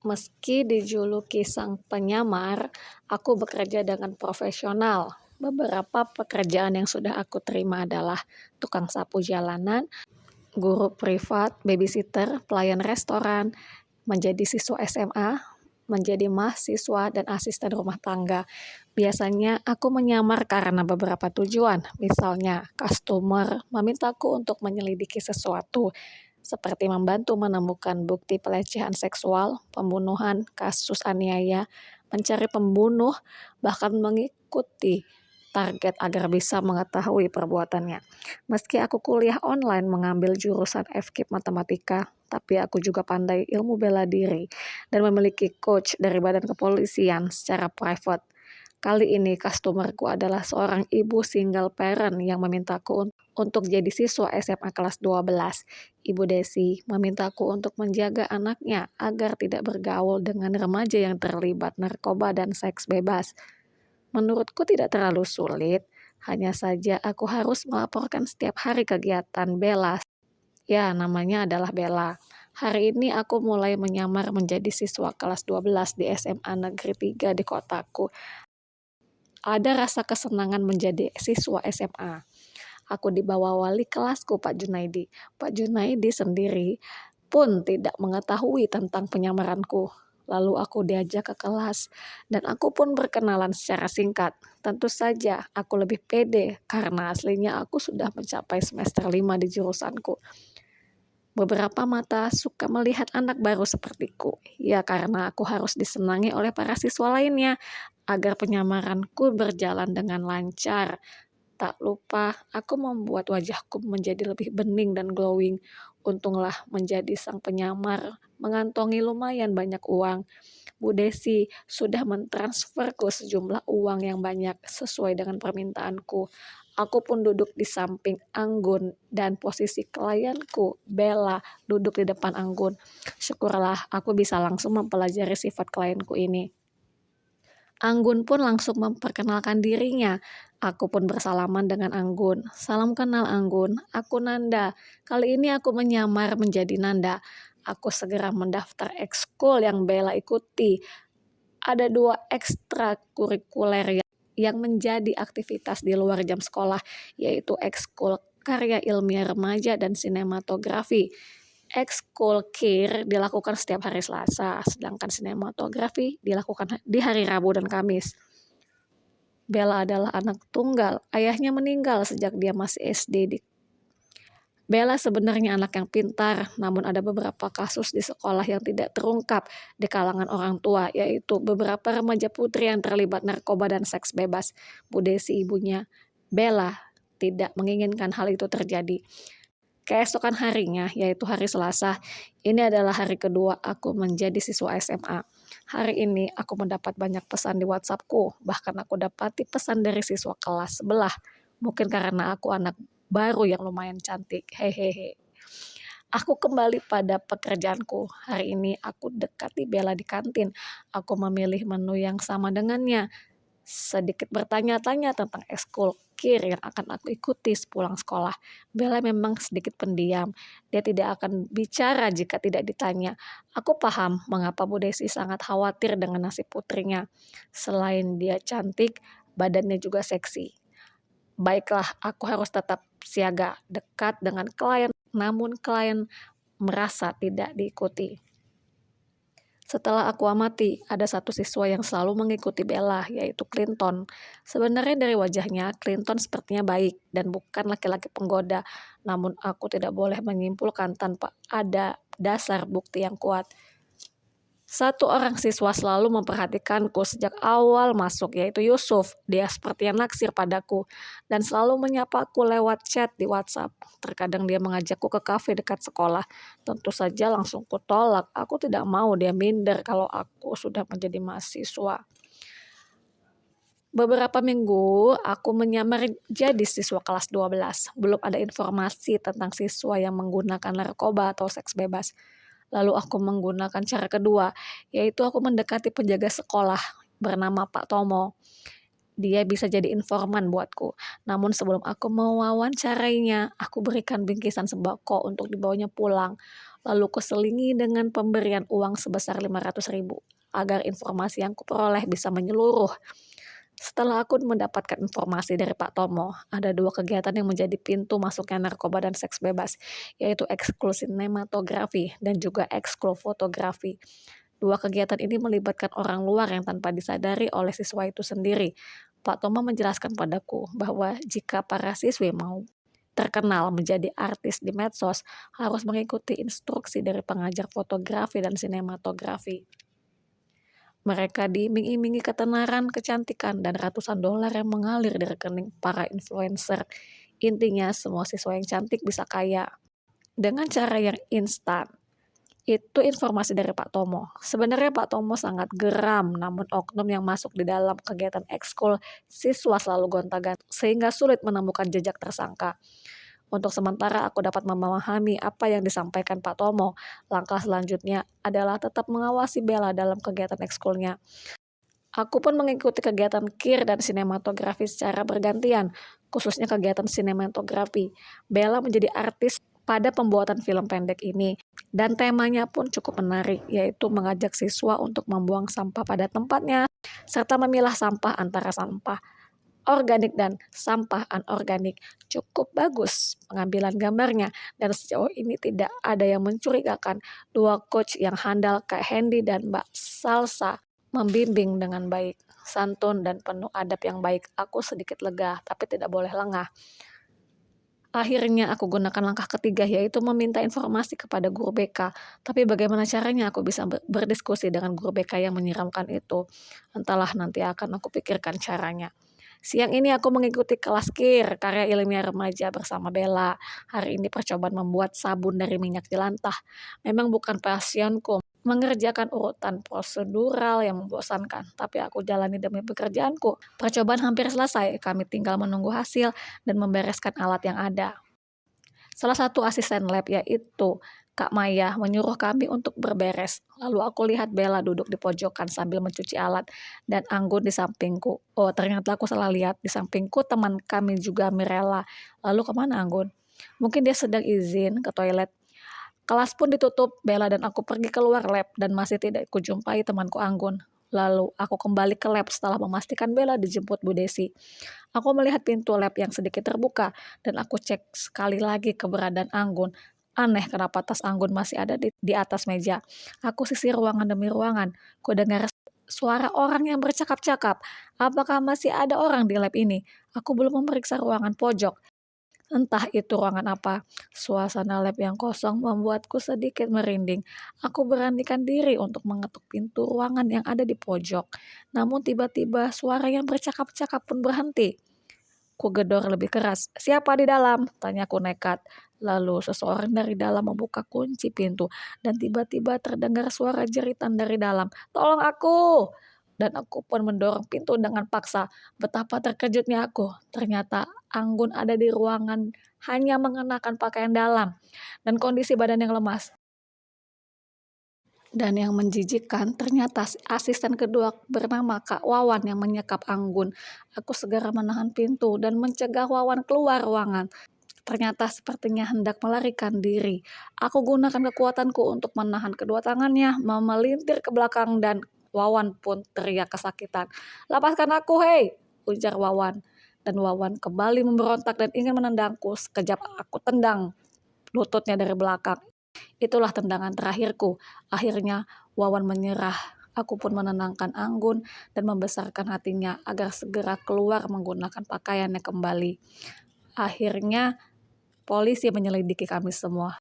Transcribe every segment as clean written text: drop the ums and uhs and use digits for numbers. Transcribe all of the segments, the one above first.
Meski dijuluki sang penyamar, aku bekerja dengan profesional. Beberapa pekerjaan yang sudah aku terima adalah tukang sapu jalanan, guru privat, babysitter, pelayan restoran, menjadi siswa SMA, menjadi mahasiswa, dan asisten rumah tangga. Biasanya aku menyamar karena beberapa tujuan, misalnya customer memintaku untuk menyelidiki sesuatu, seperti membantu menemukan bukti pelecehan seksual, pembunuhan, kasus aniaya, mencari pembunuh, bahkan mengikuti target agar bisa mengetahui perbuatannya. Meski aku kuliah online mengambil jurusan FKIP Matematika, tapi aku juga pandai ilmu bela diri dan memiliki coach dari Badan Kepolisian secara private. Kali ini customerku adalah seorang ibu single parent yang memintaku untuk jadi siswa SMA kelas 12. Ibu Desi memintaku untuk menjaga anaknya agar tidak bergaul dengan remaja yang terlibat narkoba dan seks bebas. Menurutku tidak terlalu sulit, hanya saja aku harus melaporkan setiap hari kegiatan Bella. Ya, namanya adalah Bella. Hari ini aku mulai menyamar menjadi siswa kelas 12 di SMA Negeri 3 di kotaku. Ada rasa kesenangan menjadi siswa SMA. Aku dibawa wali kelasku, Pak Junaidi. Pak Junaidi sendiri pun tidak mengetahui tentang penyamaranku. Lalu aku diajak ke kelas, dan aku pun berkenalan secara singkat. Tentu saja aku lebih pede karena aslinya aku sudah mencapai semester 5 di jurusanku. Beberapa mata suka melihat anak baru sepertiku. Ya, karena aku harus disenangi oleh para siswa lainnya agar penyamaranku berjalan dengan lancar. Tak lupa, aku membuat wajahku menjadi lebih bening dan glowing. Untunglah menjadi sang penyamar, mengantongi lumayan banyak uang. Bu Desi sudah mentransferku sejumlah uang yang banyak sesuai dengan permintaanku. Aku pun duduk di samping Anggun dan posisi klienku, Bella, duduk di depan Anggun. Syukurlah aku bisa langsung mempelajari sifat klienku ini. Anggun pun langsung memperkenalkan dirinya. Aku pun bersalaman dengan Anggun. Salam kenal Anggun, aku Nanda. Kali ini aku menyamar menjadi Nanda. Aku segera mendaftar ekskul yang Bella ikuti. Ada 2 ekstrakurikuler yang menjadi aktivitas di luar jam sekolah, yaitu ekskul karya ilmiah remaja dan sinematografi. Ekskul KIR dilakukan setiap hari Selasa, sedangkan sinematografi dilakukan di hari Rabu dan Kamis. Bella adalah anak tunggal, ayahnya meninggal sejak dia masih SD. Bella sebenarnya anak yang pintar, namun ada beberapa kasus di sekolah yang tidak terungkap di kalangan orang tua, yaitu beberapa remaja putri yang terlibat narkoba dan seks bebas. Bu Desi, ibunya Bella, tidak menginginkan hal itu terjadi. Keesokan harinya, yaitu hari Selasa, ini adalah hari kedua aku menjadi siswa SMA. Hari ini aku mendapat banyak pesan di WhatsAppku, bahkan aku dapati pesan dari siswa kelas sebelah. Mungkin karena aku anak baru yang lumayan cantik, hehehe. Aku kembali pada pekerjaanku. Hari ini aku dekati Bella di kantin. Aku memilih menu yang sama dengannya. Sedikit bertanya-tanya tentang ekskul KIR yang akan aku ikuti sepulang sekolah. Bella memang sedikit pendiam. Dia tidak akan bicara jika tidak ditanya. Aku paham mengapa Bu Desi sangat khawatir dengan nasib putrinya. Selain dia cantik, badannya juga seksi. Baiklah, aku harus tetap siaga, dekat dengan klien, namun klien merasa tidak diikuti. Setelah aku amati, ada satu siswa yang selalu mengikuti Bella, yaitu Clinton. Sebenarnya dari wajahnya, Clinton sepertinya baik dan bukan laki-laki penggoda. Namun aku tidak boleh menyimpulkan tanpa ada dasar bukti yang kuat. Satu orang siswa selalu memperhatikanku sejak awal masuk, yaitu Yusuf. Dia seperti yang naksir padaku dan selalu menyapaku lewat chat di WhatsApp. Terkadang dia mengajakku ke kafe dekat sekolah. Tentu saja langsung kutolak. Aku tidak mau dia minder kalau aku sudah menjadi mahasiswa. Beberapa minggu aku menyamar jadi siswa kelas 12. Belum ada informasi tentang siswa yang menggunakan narkoba atau seks bebas. Lalu aku menggunakan cara kedua, yaitu aku mendekati penjaga sekolah bernama Pak Tomo. Dia bisa jadi informan buatku. Namun sebelum aku mewawancarainya, aku berikan bingkisan sembako untuk dibawanya pulang. lalu kuselingi dengan pemberian uang sebesar 500.000 agar informasi yang kuperoleh bisa menyeluruh. Setelah aku mendapatkan informasi dari Pak Tomo, ada dua kegiatan yang menjadi pintu masuknya narkoba dan seks bebas, yaitu ekskul sinematografi dan juga ekskul fotografi. Dua kegiatan ini melibatkan orang luar yang tanpa disadari oleh siswa itu sendiri. Pak Tomo menjelaskan padaku bahwa jika para siswi mau terkenal menjadi artis di medsos, harus mengikuti instruksi dari pengajar fotografi dan sinematografi. Mereka diiming-imingi ketenaran, kecantikan, dan ratusan dolar yang mengalir di rekening para influencer. Intinya, semua siswa yang cantik bisa kaya. Dengan cara yang instan. Itu informasi dari Pak Tomo. Sebenarnya Pak Tomo sangat geram, namun oknum yang masuk di dalam kegiatan ekskul siswa selalu gonta-ganti, sehingga sulit menemukan jejak tersangka. Untuk sementara aku dapat memahami apa yang disampaikan Pak Tomo. Langkah selanjutnya adalah tetap mengawasi Bella dalam kegiatan ekskulnya. Aku pun mengikuti kegiatan KIR dan sinematografi secara bergantian, khususnya kegiatan sinematografi. Bella menjadi artis pada pembuatan film pendek ini, dan temanya pun cukup menarik, yaitu mengajak siswa untuk membuang sampah pada tempatnya, serta memilah sampah antara sampah organik dan sampah anorganik. Cukup bagus pengambilan gambarnya, dan sejauh ini tidak ada yang mencurigakan. Dua coach yang handal Kak Hendy dan Mbak Salsa membimbing dengan baik, santun dan penuh adab yang baik. Aku sedikit lega, tapi tidak boleh lengah. Akhirnya aku gunakan langkah ketiga, yaitu meminta informasi kepada guru BK. Tapi bagaimana caranya aku bisa berdiskusi dengan guru BK yang menyeramkan itu? Entahlah, nanti akan aku pikirkan caranya. Siang ini aku mengikuti kelas KIR, karya ilmiah remaja bersama Bella. Hari ini percobaan membuat sabun dari minyak jelantah. Memang bukan passionku mengerjakan urutan prosedural yang membosankan, tapi aku jalani demi pekerjaanku. Percobaan hampir selesai, kami tinggal menunggu hasil dan membereskan alat yang ada. Salah satu asisten lab, yaitu Kak Maya, menyuruh kami untuk berberes. Lalu aku lihat Bella duduk di pojokan sambil mencuci alat dan Anggun di sampingku. Oh, ternyata aku salah lihat. Di sampingku teman kami juga Mirella. Lalu kemana Anggun? Mungkin dia sedang izin ke toilet. Kelas pun ditutup, Bella dan aku pergi keluar lab dan masih tidak kujumpai temanku Anggun. Lalu aku kembali ke lab setelah memastikan Bella dijemput Bu Desi. Aku melihat pintu lab yang sedikit terbuka dan aku cek sekali lagi keberadaan Anggun. Aneh kenapa tas Anggun masih ada di atas meja. Aku sisir ruangan demi ruangan. Ku dengar suara orang yang bercakap-cakap. Apakah masih ada orang di lab ini? Aku belum memeriksa ruangan pojok. Entah itu ruangan apa, suasana lab yang kosong membuatku sedikit merinding. Aku beranikan diri untuk mengetuk pintu ruangan yang ada di pojok. Namun tiba-tiba suara yang bercakap-cakap pun berhenti. Ku gedor lebih keras. "Siapa di dalam?" tanyaku nekat. Lalu seseorang dari dalam membuka kunci pintu dan tiba-tiba terdengar suara jeritan dari dalam. "Tolong aku!" Dan aku pun mendorong pintu dengan paksa. Betapa terkejutnya aku. Ternyata Anggun ada di ruangan hanya mengenakan pakaian dalam dan kondisi badan yang lemas. Dan yang menjijikkan, ternyata asisten kedua bernama Kak Wawan yang menyekap Anggun. Aku segera menahan pintu dan mencegah Wawan keluar ruangan. Ternyata sepertinya hendak melarikan diri. Aku gunakan kekuatanku untuk menahan kedua tangannya, memelintir ke belakang dan Wawan pun teriak kesakitan. "Lepaskan aku, hei!" ujar Wawan. Dan Wawan kembali memberontak dan ingin menendangku. Sekejap aku tendang lututnya dari belakang. Itulah tendangan terakhirku. Akhirnya Wawan menyerah. Aku pun menenangkan Anggun dan membesarkan hatinya agar segera keluar menggunakan pakaiannya kembali. Akhirnya polisi menyelidiki kami semua.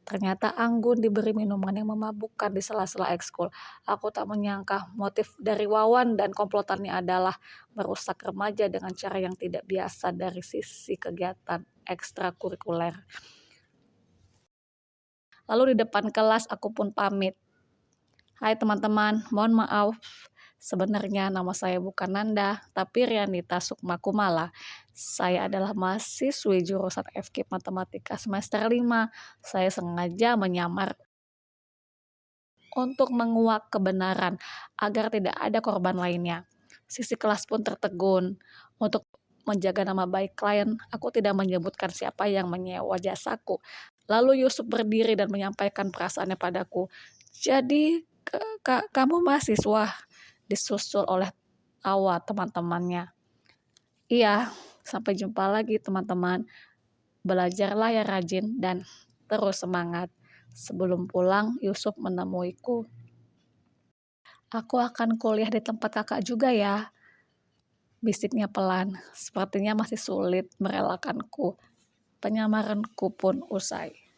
Ternyata Anggun diberi minuman yang memabukkan di sela-sela ekskul. Aku tak menyangka motif dari Wawan dan komplotannya adalah merusak remaja dengan cara yang tidak biasa dari sisi kegiatan ekstrakurikuler. Lalu di depan kelas aku pun pamit. "Hai teman-teman, mohon maaf. Sebenarnya nama saya bukan Nanda, tapi Rianita Sukma Kumala. Saya adalah mahasiswi jurusan FK Matematika semester 5. Saya sengaja menyamar untuk menguak kebenaran agar tidak ada korban lainnya." Sisi kelas pun tertegun. Untuk menjaga nama baik klien, aku tidak menyebutkan siapa yang menyewa jasaku. Lalu Yusuf berdiri dan menyampaikan perasaannya padaku. "Jadi, kamu mahasiswa?" Disusul oleh tawa teman-temannya. "Iya, sampai jumpa lagi teman-teman. Belajarlah ya rajin dan terus semangat." Sebelum pulang, Yusuf menemuiku. "Aku akan kuliah di tempat kakak juga ya," bisiknya pelan. Sepertinya masih sulit merelakanku. Penyamaranku pun usai.